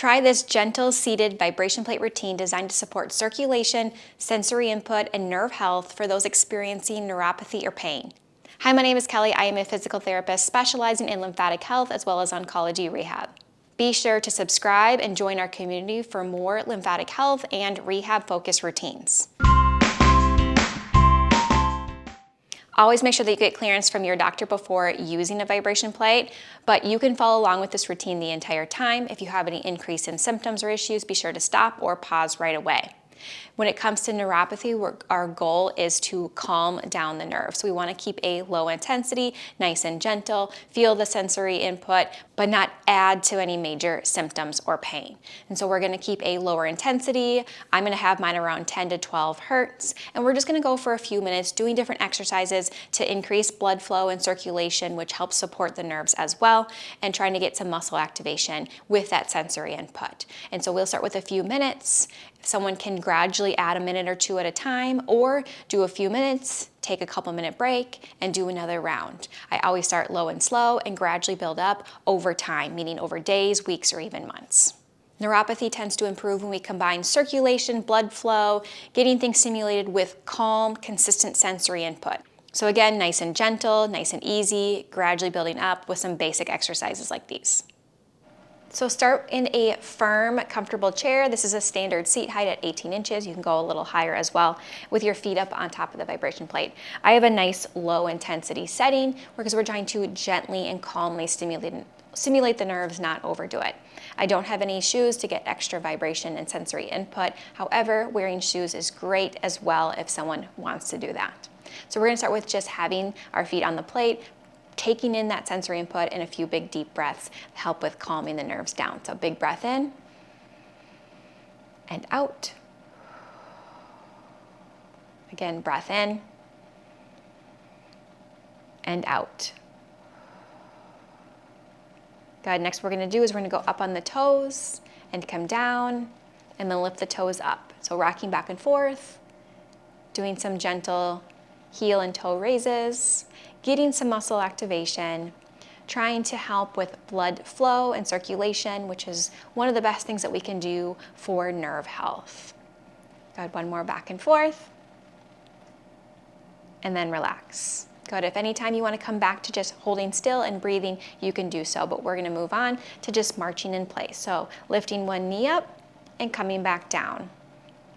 Try this gentle seated vibration plate routine designed to support circulation, sensory input, and nerve health for those experiencing neuropathy or pain. Hi, my name is Kelly. I am a physical therapist specializing in lymphatic health as well as oncology rehab. Be sure to subscribe and join our community for more lymphatic health and rehab-focused routines. Always make sure that you get clearance from your doctor before using a vibration plate, but you can follow along with this routine the entire time. If you have any increase in symptoms or issues, be sure to stop or pause right away. When it comes to neuropathy, our goal is to calm down the nerves. So we want to keep a low intensity, nice and gentle, feel the sensory input, but not add to any major symptoms or pain. And so we're going to keep a lower intensity. I'm going to have mine around 10 to 12 hertz, and we're just going to go for a few minutes doing different exercises to increase blood flow and circulation, which helps support the nerves as well, and trying to get some muscle activation with that sensory input. And so we'll start with a few minutes. Someone can gradually add a minute or two at a time, or do a few minutes, take a couple minute break, and do another round. I always start low and slow and gradually build up over time, meaning over days, weeks, or even months. Neuropathy tends to improve when we combine circulation, blood flow, getting things stimulated with calm, consistent sensory input. So again, nice and gentle, nice and easy, gradually building up with some basic exercises like these. So start in a firm, comfortable chair. This is a standard seat height at 18 inches. You can go a little higher as well with your feet up on top of the vibration plate. I have a nice low intensity setting because we're trying to gently and calmly stimulate the nerves, not overdo it. I don't have any shoes to get extra vibration and sensory input. However, wearing shoes is great as well if someone wants to do that. So we're gonna start with just having our feet on the plate, taking in that sensory input, and a few big deep breaths help with calming the nerves down. So big breath in and out. Again, breath in and out. Good. Next, what we're going to do is we're going to go up on the toes and come down, and then lift the toes up. So rocking back and forth, doing some gentle heel and toe raises, getting some muscle activation, trying to help with blood flow and circulation, which is one of the best things that we can do for nerve health. Good. One more back and forth, and then relax. Good. If anytime you want to come back to just holding still and breathing, you can do so, but we're going to move on to just marching in place. So lifting one knee up and coming back down.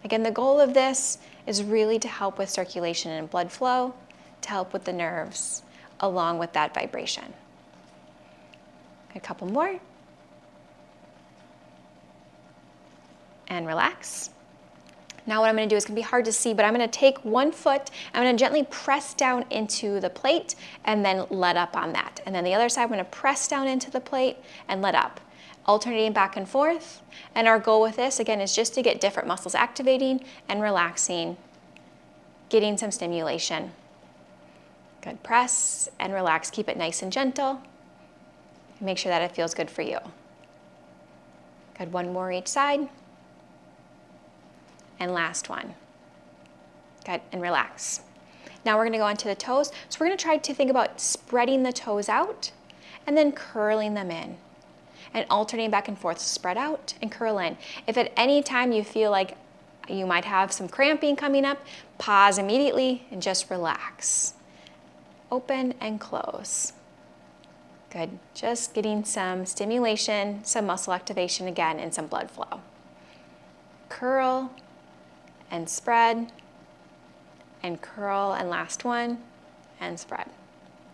Again, the goal of this is really to help with circulation and blood flow, to help with the nerves, along with that vibration. A couple more. And relax. Now what I'm going to do is going to be hard to see, but I'm going to take one foot, I'm going to gently press down into the plate and then let up on that. And then the other side, I'm going to press down into the plate and let up, alternating back and forth. And our goal with this, again, is just to get different muscles activating and relaxing, getting some stimulation. Good. Press and relax. Keep it nice and gentle. And make sure that it feels good for you. Good. One more each side. And last one. Good. And relax. Now we're going to go onto the toes. So we're going to try to think about spreading the toes out and then curling them in and alternating back and forth. Spread out and curl in. If at any time you feel like you might have some cramping coming up, pause immediately and just relax. Open and close. Good. Just getting some stimulation, some muscle activation again, and some blood flow. Curl and spread and curl, and last one and spread.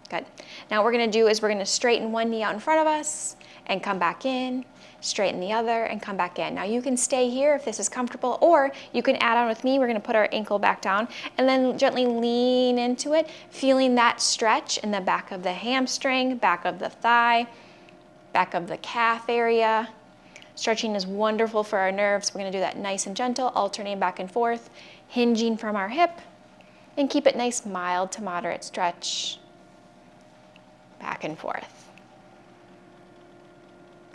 Good. Now what we're going to do is we're going to straighten one knee out in front of us and come back in, straighten the other and come back in. Now you can stay here if this is comfortable, or you can add on with me. We're going to put our ankle back down and then gently lean into it, feeling that stretch in the back of the hamstring, back of the thigh, back of the calf area. Stretching is wonderful for our nerves. We're going to do that nice and gentle, alternating back and forth, hinging from our hip, and keep it nice, mild to moderate stretch, back and forth.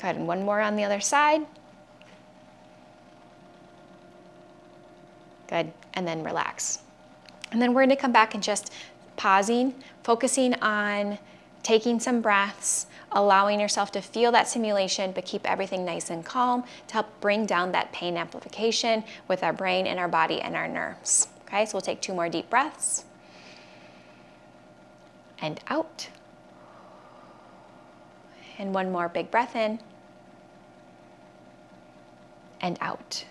Good, and one more on the other side. Good, and then relax. And then we're going to come back and just pausing, focusing on taking some breaths, allowing yourself to feel that stimulation, but keep everything nice and calm to help bring down that pain amplification with our brain and our body and our nerves. Okay, so we'll take 2 more deep breaths. And out. And 1 more big breath in. And out.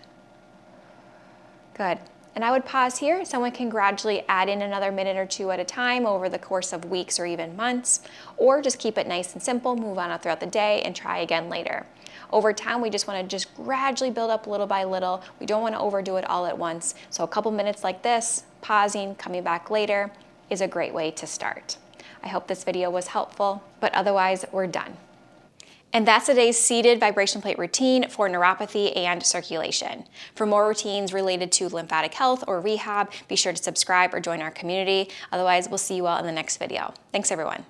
Good. And I would pause here. Someone can gradually add in another minute or 2 at a time over the course of weeks or even months, or just keep it nice and simple, move on throughout the day and try again later. Over time, we just want to just gradually build up little by little. We don't want to overdo it all at once. So a couple minutes like this, pausing, coming back later, is a great way to start. I hope this video was helpful, but otherwise we're done. And that's today's seated vibration plate routine for neuropathy and circulation. For more routines related to lymphatic health or rehab, be sure to subscribe or join our community. Otherwise, we'll see you all in the next video. Thanks, everyone.